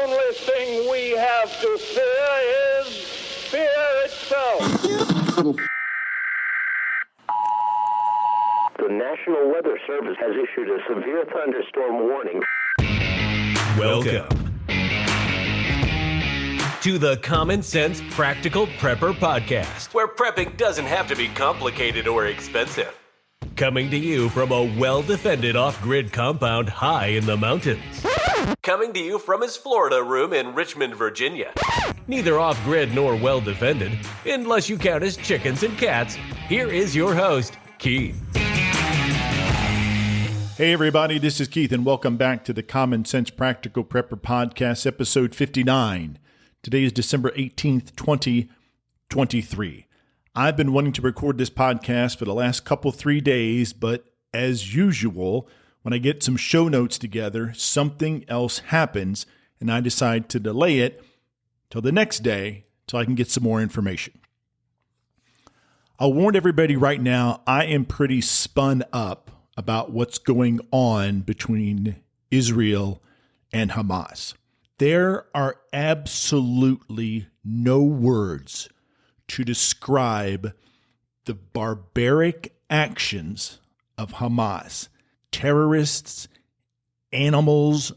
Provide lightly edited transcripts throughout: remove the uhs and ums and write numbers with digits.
only thing we have to fear is fear itself. The National Weather Service has issued a severe thunderstorm warning. Welcome to the Common Sense Practical Prepper Podcast, where prepping doesn't have to be complicated or expensive. Coming to you from a well-defended off-grid compound high in the mountains. Coming to you from his Florida room in Richmond, Virginia. Neither off-grid nor well-defended, unless you count his chickens and cats. Here is your host, Keith. Hey everybody, this is Keith and welcome back to the Common Sense Practical Prepper Podcast, episode 59. Today is December 18th, 2023. I've been wanting to record this podcast for the last 3 days, but as usual, when I get some show notes together, something else happens and I decide to delay it till the next day till I can get some more information. I'll warn everybody right now, I am pretty spun up about what's going on between Israel and Hamas. There are absolutely no words to describe the barbaric actions of Hamas. Terrorists, animals,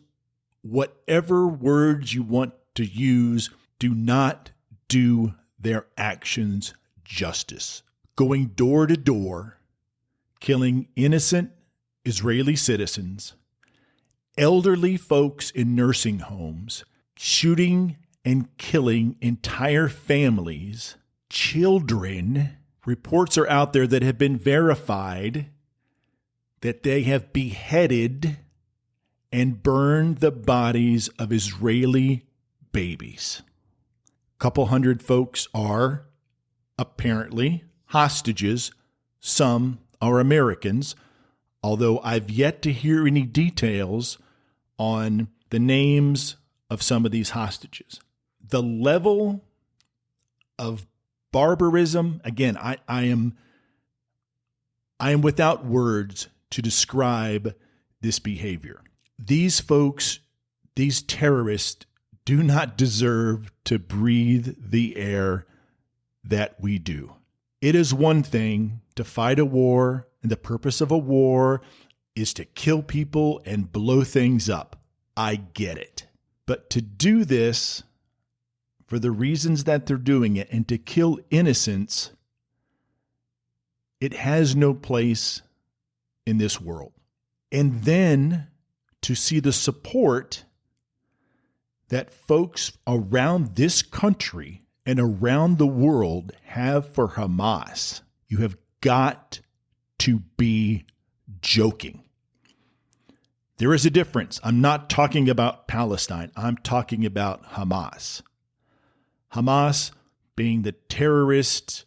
whatever words you want to use, do not do their actions justice. Going door to door, killing innocent Israeli citizens, elderly folks in nursing homes, shooting and killing entire families, children. Reports are out there that have been verified that they have beheaded and burned the bodies of Israeli babies. A couple hundred folks are apparently hostages. Some are Americans, although I've yet to hear any details on the names of some of these hostages. The level of barbarism, again, I am without words to describe this behavior. These folks, these terrorists, do not deserve to breathe the air that we do. It is one thing to fight a war, and the purpose of a war is to kill people and blow things up. I get it. But to do this for the reasons that they're doing it and to kill innocents, it has no place in this world. And then to see the support that folks around this country and around the world have for Hamas, you have got to be joking. There is a difference. I'm not talking about Palestine. I'm talking about Hamas. Hamas being the terrorist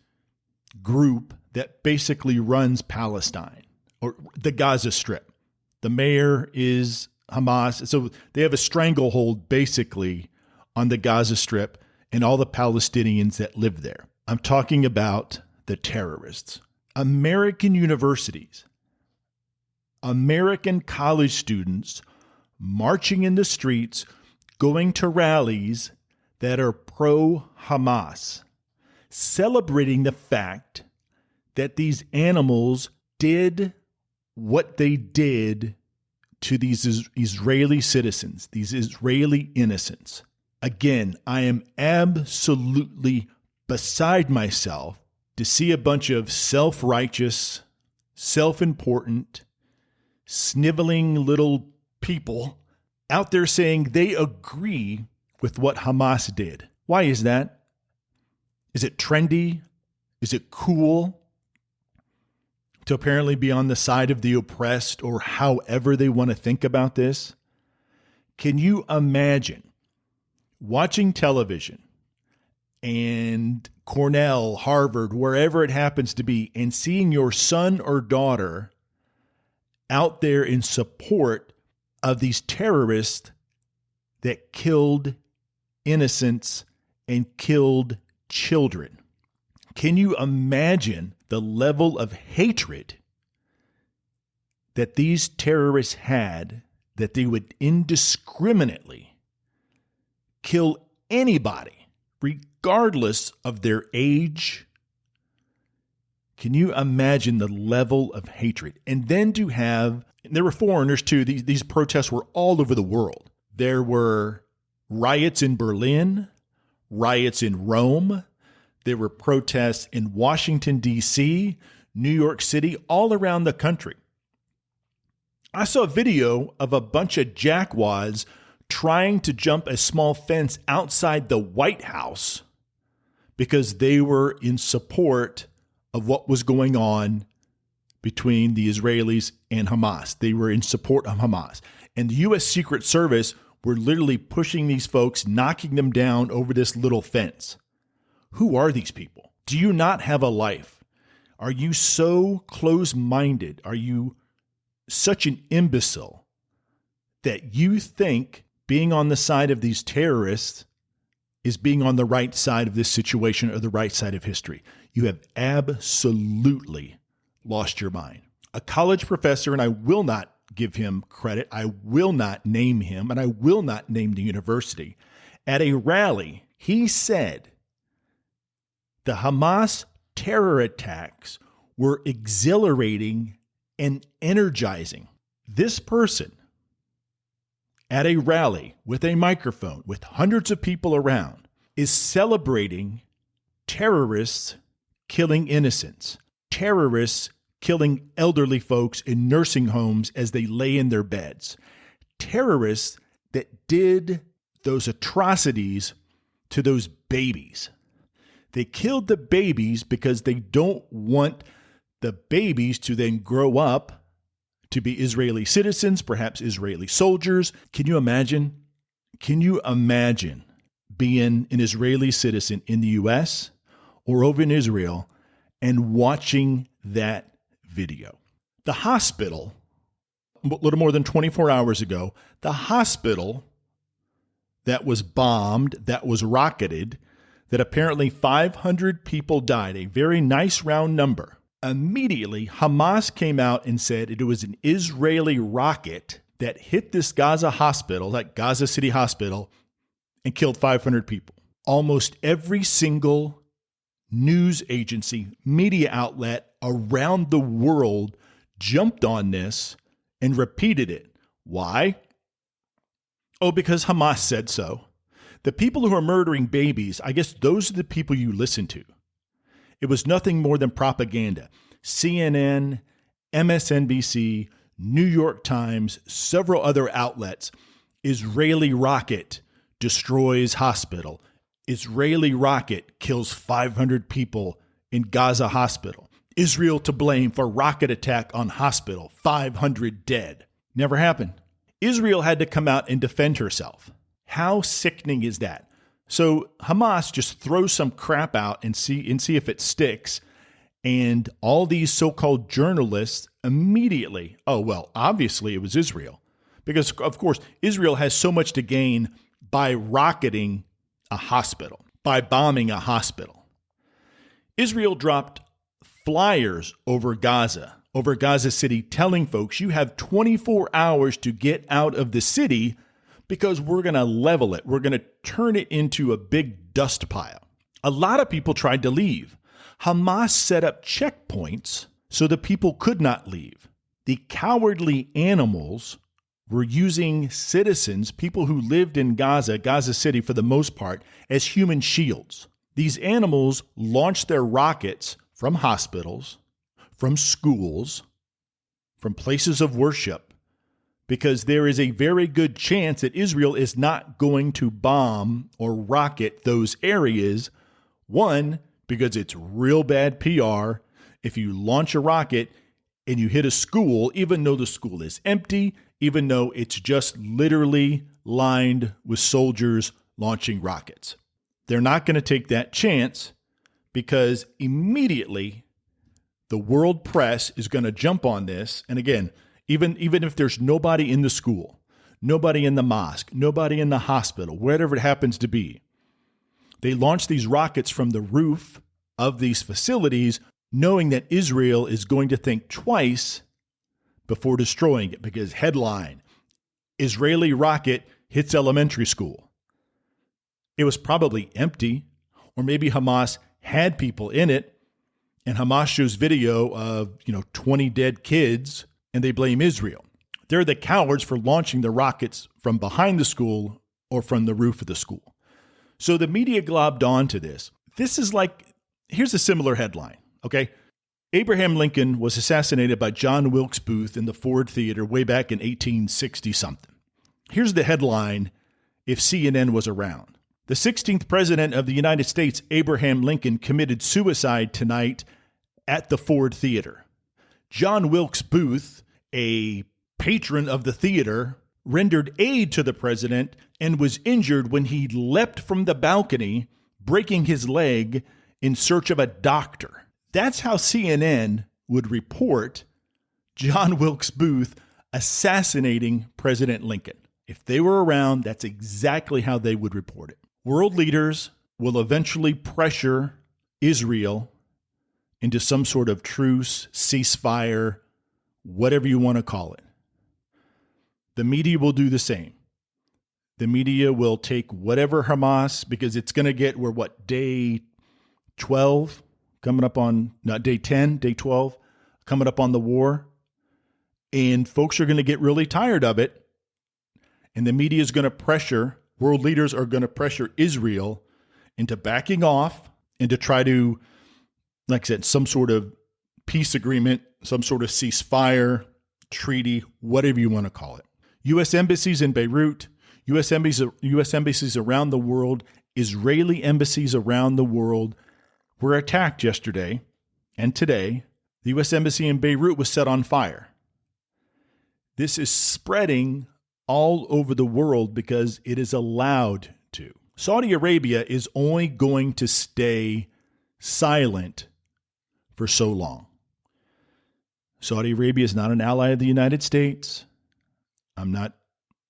group that basically runs Palestine or the Gaza Strip. The mayor is Hamas. So they have a stranglehold basically on the Gaza Strip and all the Palestinians that live there. I'm talking about the terrorists. American universities, American college students marching in the streets, going to rallies that are pro-Hamas, celebrating the fact that these animals did what they did to these Israeli citizens, these Israeli innocents. Again, I am absolutely beside myself to see a bunch of self-righteous, self-important, sniveling little people out there saying they agree with what Hamas did. Why is that? Is it trendy? Is it cool to apparently be on the side of the oppressed, or however they want to think about this? Can you imagine watching television and Cornell, Harvard, wherever it happens to be, and seeing your son or daughter out there in support of these terrorists that killed innocents and killed children? Can you imagine the level of hatred that these terrorists had, that they would indiscriminately kill anybody, regardless of their age. Can you imagine the level of hatred? And then to have, and there were foreigners too, these protests were all over the world. There were riots in Berlin, riots in Rome. There were protests in Washington, D.C., New York City, all around the country. I saw a video of a bunch of jackwads trying to jump a small fence outside the White House because they were in support of what was going on between the Israelis and Hamas. They were in support of Hamas. And the U.S. Secret Service were literally pushing these folks, knocking them down over this little fence. Who are these people? Do you not have a life? Are you so close-minded? Are you such an imbecile that you think being on the side of these terrorists is being on the right side of this situation or the right side of history? You have absolutely lost your mind. A college professor, and I will not give him credit, I will not name him, and I will not name the university, at a rally, he said the Hamas terror attacks were exhilarating and energizing. This person at a rally with a microphone with hundreds of people around is celebrating terrorists killing innocents, terrorists killing elderly folks in nursing homes as they lay in their beds, terrorists that did those atrocities to those babies. They killed the babies because they don't want the babies to then grow up to be Israeli citizens, perhaps Israeli soldiers. Can you imagine? Can you imagine being an Israeli citizen in the U.S. or over in Israel and watching that video? The hospital, a little more than 24 hours ago, the hospital that was bombed, that was rocketed, that apparently 500 people died, a very nice round number. Immediately, Hamas came out and said it was an Israeli rocket that hit this Gaza hospital, that Gaza City hospital, and killed 500 people. Almost every single news agency, media outlet around the world jumped on this and repeated it. Why? Oh, because Hamas said so. The people who are murdering babies, I guess those are the people you listen to. It was nothing more than propaganda. CNN, MSNBC, New York Times, several other outlets. Israeli rocket destroys hospital. Israeli rocket kills 500 people in Gaza hospital. Israel to blame for rocket attack on hospital. 500 dead. Never happened. Israel had to come out and defend herself. How sickening is that? So Hamas just throws some crap out and see if it sticks. And all these so-called journalists immediately, oh, well, obviously it was Israel. Because, of course, Israel has so much to gain by rocketing a hospital, by bombing a hospital. Israel dropped flyers over Gaza City, telling folks you have 24 hours to get out of the city because we're going to level it. We're going to turn it into a big dust pile. A lot of people tried to leave. Hamas set up checkpoints so the people could not leave. The cowardly animals were using citizens, people who lived in Gaza City for the most part, as human shields. These animals launched their rockets from hospitals, from schools, from places of worship, because there is a very good chance that Israel is not going to bomb or rocket those areas. One, because it's real bad PR. If you launch a rocket and you hit a school, even though the school is empty, even though it's just literally lined with soldiers launching rockets. They're not going to take that chance because immediately the world press is going to jump on this. And again, even if there's nobody in the school, nobody in the mosque, nobody in the hospital, wherever it happens to be, they launch these rockets from the roof of these facilities, knowing that Israel is going to think twice before destroying it, because headline, Israeli rocket hits elementary school. It was probably empty, or maybe Hamas had people in it, and Hamas shows video of, 20 dead kids, and they blame Israel. They're the cowards for launching the rockets from behind the school or from the roof of the school. So the media globbed onto this. This is here's a similar headline, okay? Abraham Lincoln was assassinated by John Wilkes Booth in the Ford Theater way back in 1860-something. Here's the headline if CNN was around. The 16th President of the United States, Abraham Lincoln, committed suicide tonight at the Ford Theater. John Wilkes Booth, a patron of the theater, rendered aid to the president and was injured when he leapt from the balcony, breaking his leg in search of a doctor. That's how CNN would report John Wilkes Booth assassinating President Lincoln. If they were around, that's exactly how they would report it. World leaders will eventually pressure Israel into some sort of truce, ceasefire, whatever you want to call it. The media will do the same. The media will take whatever Hamas, because it's going to get, day 12? Coming up on, not day 10, day 12, coming up on the war. And folks are going to get really tired of it. And the media is going to pressure, world leaders are going to pressure Israel into backing off and to try to, like I said, some sort of peace agreement, some sort of ceasefire, treaty, whatever you want to call it. U.S. embassies in Beirut, U.S. embassies around the world, Israeli embassies around the world were attacked yesterday and today. The U.S. Embassy in Beirut was set on fire. This is spreading all over the world because it is allowed to. Saudi Arabia is only going to stay silent for so long. Saudi Arabia is not an ally of the United States. I'm not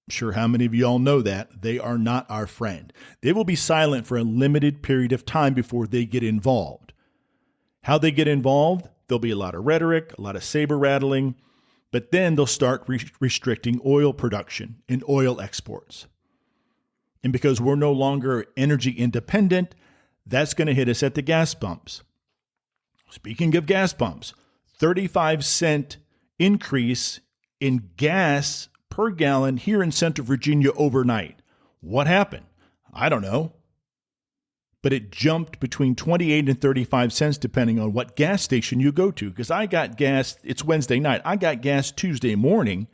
sure how many of you all know that. They are not our friend. They will be silent for a limited period of time before they get involved. How they get involved, there'll be a lot of rhetoric, a lot of saber rattling, but then they'll start restricting oil production and oil exports. And because we're no longer energy independent, that's going to hit us at the gas pumps. Speaking of gas pumps, 35-cent increase in gas per gallon here in Central Virginia overnight. What happened? I don't know. But it jumped between 28 and 35 cents depending on what gas station you go to. Because I got gas, it's Wednesday night. I got gas Tuesday morning.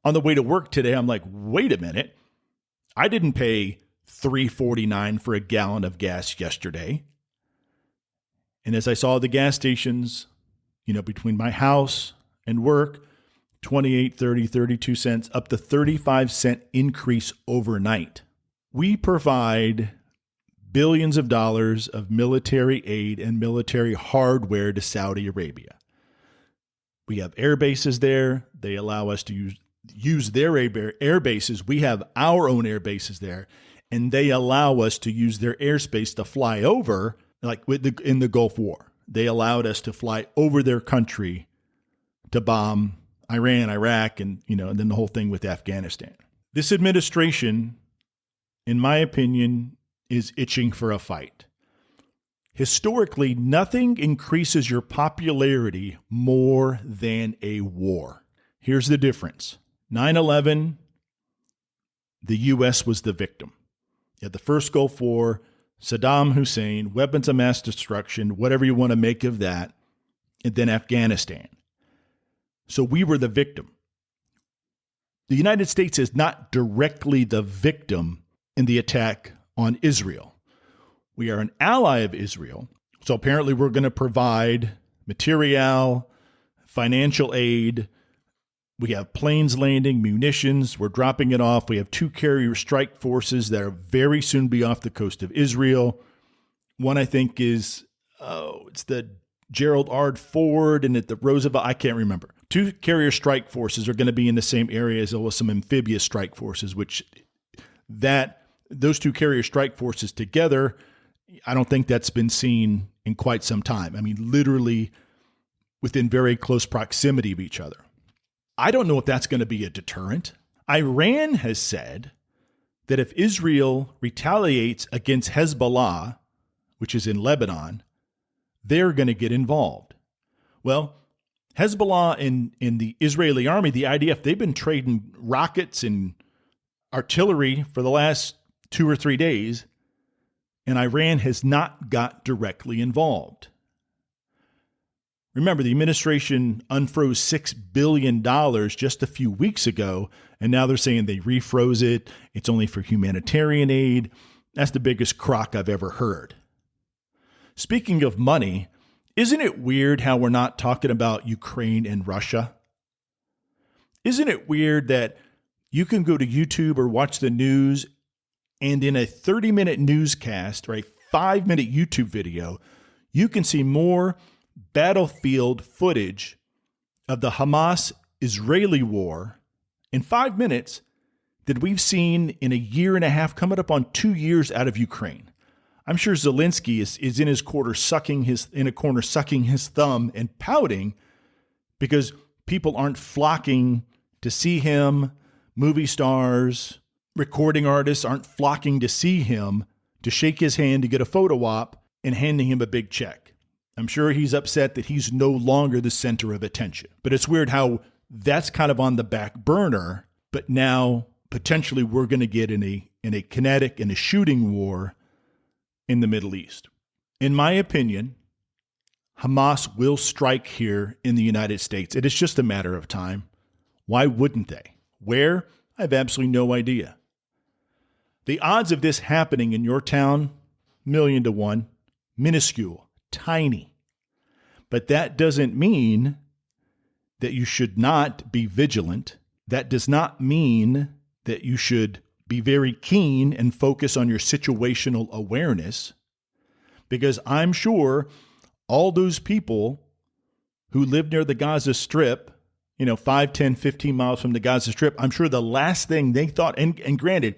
On the way to work today, I'm like, wait a minute. I didn't pay $3.49 for a gallon of gas yesterday. And as I saw the gas stations, between my house and work, 28, 30, 32 cents, up to 35-cent increase overnight. We provide billions of dollars of military aid and military hardware to Saudi Arabia. We have air bases there. They allow us to use their air bases. We have our own air bases there, and they allow us to use their airspace to fly over, like in the Gulf War. They allowed us to fly over their country to bomb Iran, Iraq, and then the whole thing with Afghanistan. This administration, in my opinion, is itching for a fight. Historically, nothing increases your popularity more than a war. Here's the difference. 9/11, the U.S. was the victim. You had the first Gulf War, Saddam Hussein, weapons of mass destruction, whatever you want to make of that, and then Afghanistan. So we were the victim. The United States is not directly the victim in the attack on Israel. We are an ally of Israel. So apparently we're going to provide material, financial aid. We have planes landing, munitions. We're dropping it off. We have 2 carrier strike forces that are very soon be off the coast of Israel. One, I think, is, it's the Gerald R. Ford and at the Roosevelt. I can't remember. 2 carrier strike forces are going to be in the same area as well as some amphibious strike forces, which those 2 carrier strike forces together, I don't think that's been seen in quite some time. I mean, literally within very close proximity of each other. I don't know if that's going to be a deterrent. Iran has said that if Israel retaliates against Hezbollah, which is in Lebanon, they're going to get involved. Well, Hezbollah in the Israeli army, the IDF, they've been trading rockets and artillery for the last 2 or 3 days, and Iran has not got directly involved. Remember, the administration unfroze $6 billion just a few weeks ago, and now they're saying they refroze it. It's only for humanitarian aid. That's the biggest crock I've ever heard. Speaking of money, isn't it weird how we're not talking about Ukraine and Russia? Isn't it weird that you can go to YouTube or watch the news, and in a 30-minute newscast or a 5-minute YouTube video, you can see more battlefield footage of the Hamas-Israeli war in 5 minutes than we've seen in a year and a half, coming up on 2 years out of Ukraine. I'm sure Zelensky is in his corner sucking his thumb and pouting because people aren't flocking to see him. Movie stars, recording artists aren't flocking to see him, to shake his hand, to get a photo op, and handing him a big check. I'm sure he's upset that he's no longer the center of attention. But it's weird how that's kind of on the back burner, but now potentially we're going to get in a kinetic and a shooting war in the Middle East. In my opinion, Hamas will strike here in the United States. It is just a matter of time. Why wouldn't they? Where? I have absolutely no idea. The odds of this happening in your town, 1,000,000 to 1, minuscule, tiny. But that doesn't mean that you should not be vigilant. That does not mean that you should be very keen and focus on your situational awareness, because I'm sure all those people who live near the Gaza Strip, 5, 10, 15 miles from the Gaza Strip, I'm sure the last thing they thought, and granted,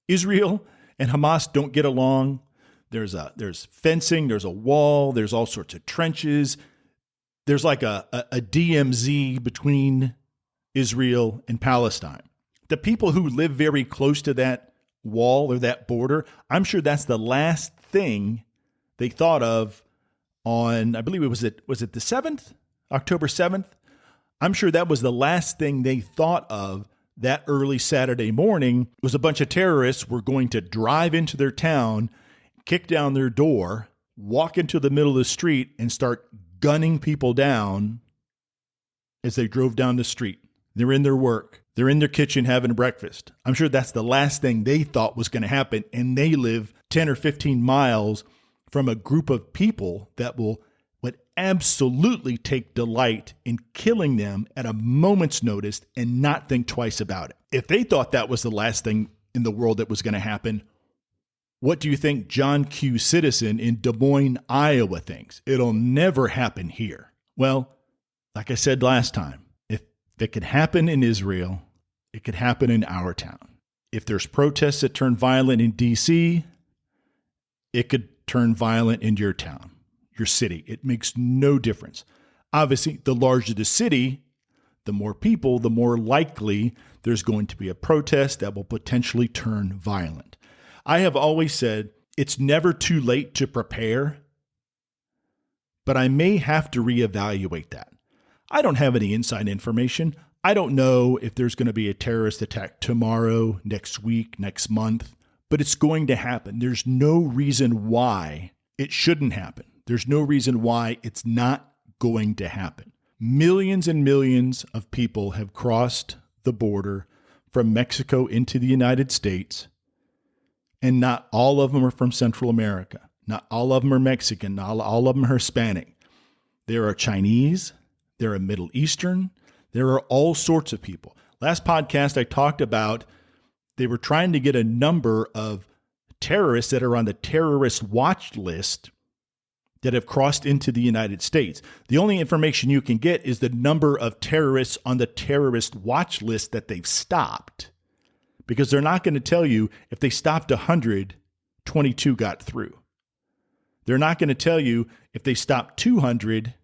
Israel and Hamas don't get along. There's fencing, there's a wall, there's all sorts of trenches. There's like a DMZ between Israel and Palestine. The people who live very close to that wall or that border, I'm sure that's the last thing they thought of on, I believe was it the 7th, October 7th? I'm sure that was the last thing they thought of that early Saturday morning, was a bunch of terrorists were going to drive into their town, kick down their door, walk into the middle of the street, and start gunning people down as they drove down the street. They're in their work. They're in their kitchen having breakfast. I'm sure that's the last thing they thought was going to happen, and they live 10 or 15 miles from a group of people that would absolutely take delight in killing them at a moment's notice and not think twice about it. If they thought that was the last thing in the world that was going to happen, what do you think John Q. Citizen in Des Moines, Iowa thinks? It'll never happen here. Well, like I said last time, if it could happen in Israel, it could happen in our town. If there's protests that turn violent in D.C., it could turn violent in your town, your city. It makes no difference. Obviously, the larger the city, the more people, the more likely there's going to be a protest that will potentially turn violent. I have always said it's never too late to prepare, but I may have to reevaluate that. I don't have any inside information. I don't know if there's going to be a terrorist attack tomorrow, next week, next month, but it's going to happen. There's no reason why it shouldn't happen. There's no reason why it's not going to happen. Millions and millions of people have crossed the border from Mexico into the United States, and not all of them are from Central America. Not all of them are Mexican. Not all of them are Hispanic. There are Chinese. There are Middle Eastern. There are all sorts of people. Last podcast, I talked about they were trying to get a number of terrorists that are on the terrorist watch list that have crossed into the United States. The only information you can get is the number of terrorists on the terrorist watch list that they've stopped, because they're not going to tell you if they stopped 100, 22 got through. They're not going to tell you if they stopped 200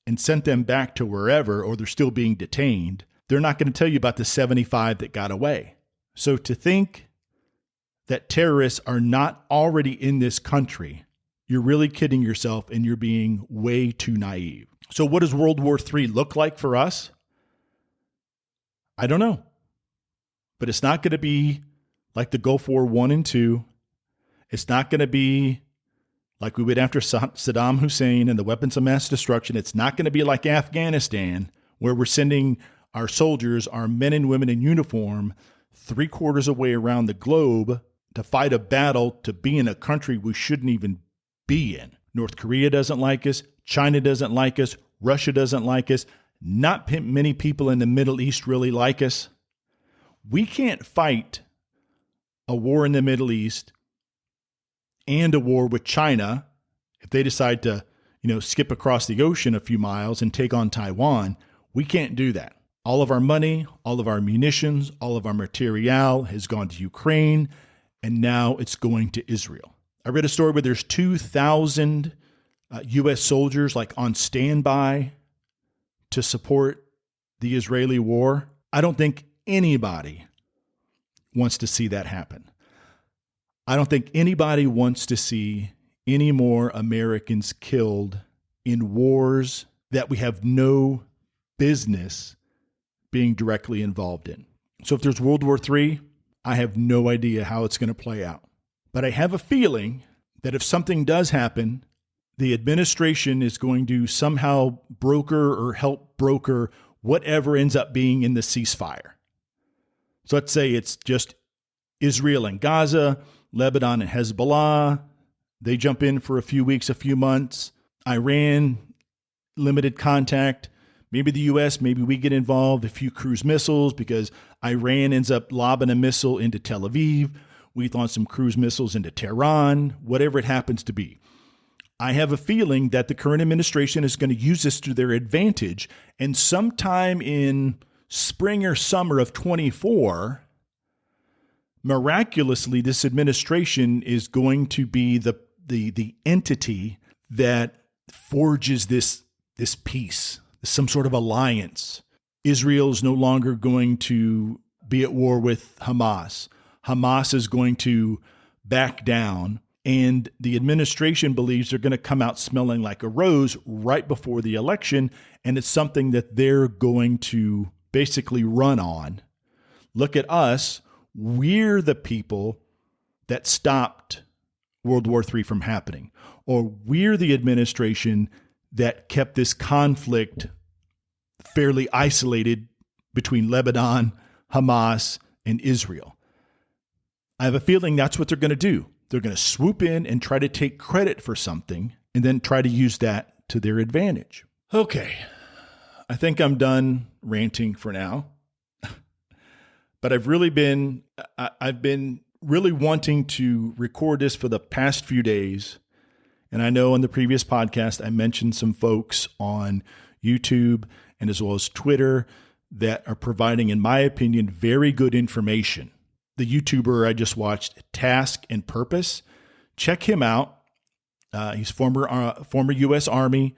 and sent them back to wherever, or they're still being detained. They're not going to tell you about the 75 that got away. So to think that terrorists are not already in this country, you're really kidding yourself and you're being way too naive. So what does World War III look like for us? I don't know. But it's not going to be like the Gulf War I and II. It's not going to be like we went after Saddam Hussein and the weapons of mass destruction. It's not going to be like Afghanistan, where we're sending our soldiers, our men and women in uniform, 3/4 away around the globe to fight a battle to be in a country we shouldn't even be in. North Korea doesn't like us. China doesn't like us. Russia doesn't like us. Not many people in the Middle East really like us. We can't fight a war in the Middle East and a war with China if they decide to, skip across the ocean a few miles and take on Taiwan. We can't do that. All of our money, all of our munitions, all of our material has gone to Ukraine, and now it's going to Israel. I read a story where there's 2,000 U.S. soldiers on standby to support the Israeli war. I don't think anybody wants to see that happen. I don't think anybody wants to see any more Americans killed in wars that we have no business being directly involved in. So if there's World War III, I have no idea how it's going to play out. But I have a feeling that if something does happen, the administration is going to somehow broker or help broker whatever ends up being in the ceasefire. So let's say it's just Israel and Gaza, Lebanon and Hezbollah. They jump in for a few weeks, a few months. Iran, limited contact. Maybe the U.S., maybe we get involved, a few cruise missiles because Iran ends up lobbing a missile into Tel Aviv. We launch some cruise missiles into Tehran, whatever it happens to be. I have a feeling that the current administration is going to use this to their advantage. And sometime in spring or summer of 24, miraculously, this administration is going to be the entity that forges this peace, some sort of alliance. Israel is no longer going to be at war with Hamas. Hamas is going to back down, and the administration believes they're going to come out smelling like a rose right before the election, and it's something that they're going to basically run on. Look at us. We're the people that stopped World War III from happening, or we're the administration that kept this conflict fairly isolated between Lebanon, Hamas, and Israel. I have a feeling that's what they're going to do. They're going to swoop in and try to take credit for something and then try to use that to their advantage. Okay, I think I'm done ranting for now. But I've been really wanting to record this for the past few days. And I know on the previous podcast, I mentioned some folks on YouTube and as well as Twitter that are providing, in my opinion, very good information. The YouTuber I just watched, Task and Purpose, check him out. He's former U.S. Army,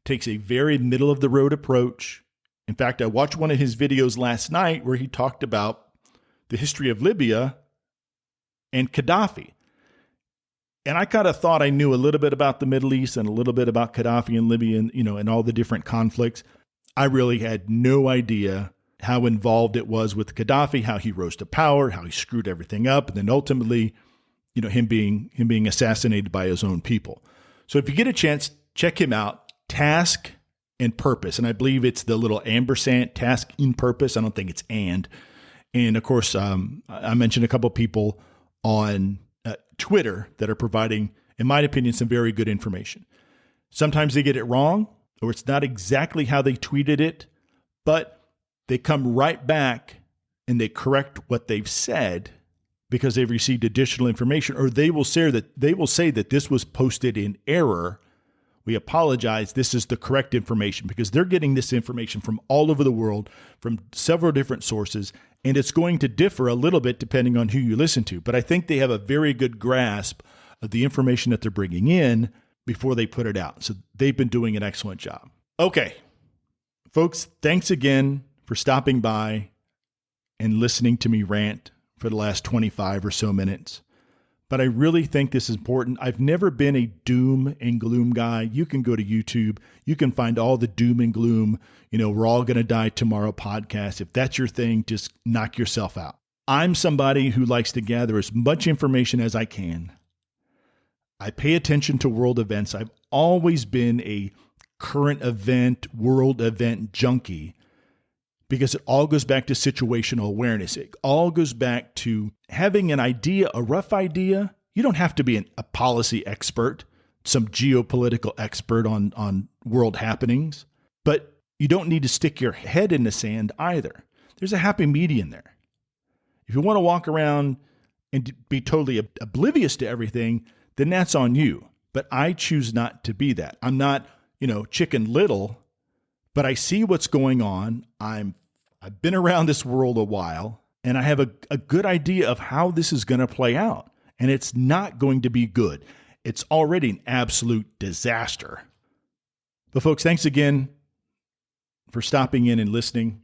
takes a very middle of the road approach. In fact, I watched one of his videos last night where he talked about the history of Libya and Gaddafi. And I kind of thought I knew a little bit about the Middle East and a little bit about Gaddafi and Libya and, and all the different conflicts. I really had no idea how involved it was with Gaddafi, how he rose to power, how he screwed everything up, and then ultimately, him being assassinated by his own people. So if you get a chance, check him out, Task and Purpose. And I believe it's the little ampersand, Task in Purpose. I don't think it's and. And of course, I mentioned a couple of people on Twitter that are providing, in my opinion, some very good information. Sometimes they get it wrong, or it's not exactly how they tweeted it, but they come right back and they correct what they've said because they've received additional information, or they will say that this was posted in error. We apologize. This is the correct information, because they're getting this information from all over the world, from several different sources, and it's going to differ a little bit depending on who you listen to. But I think they have a very good grasp of the information that they're bringing in before they put it out. So they've been doing an excellent job. Okay, folks, thanks again for stopping by and listening to me rant for the last 25 or so minutes. But I really think this is important. I've never been a doom and gloom guy. You can go to YouTube. You can find all the doom and gloom, we're all going to die tomorrow podcast. If that's your thing, just knock yourself out. I'm somebody who likes to gather as much information as I can. I pay attention to world events. I've always been a current event, world event junkie because it all goes back to situational awareness. It all goes back to having an idea, a rough idea. You don't have to be a policy expert, some geopolitical expert on world happenings, but you don't need to stick your head in the sand either. There's a happy medium there. If you want to walk around and be totally oblivious to everything, then that's on you. But I choose not to be that. I'm not, Chicken Little, but I see what's going on. I've been around this world a while, and I have a good idea of how this is going to play out. And it's not going to be good. It's already an absolute disaster. But folks, thanks again for stopping in and listening.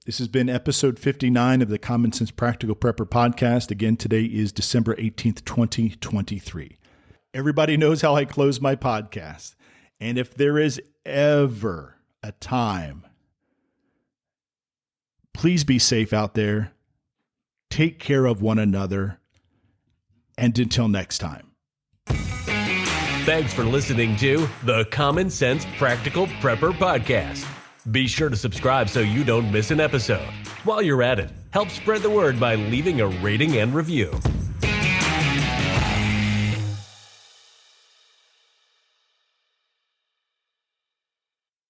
This has been episode 59 of the Common Sense Practical Prepper podcast. Again, today is December 18th, 2023. Everybody knows how I close my podcast. And if there is ever a time, please be safe out there. Take care of one another. And until next time. Thanks for listening to the Common Sense Practical Prepper podcast. Be sure to subscribe so you don't miss an episode. While you're at it, help spread the word by leaving a rating and review.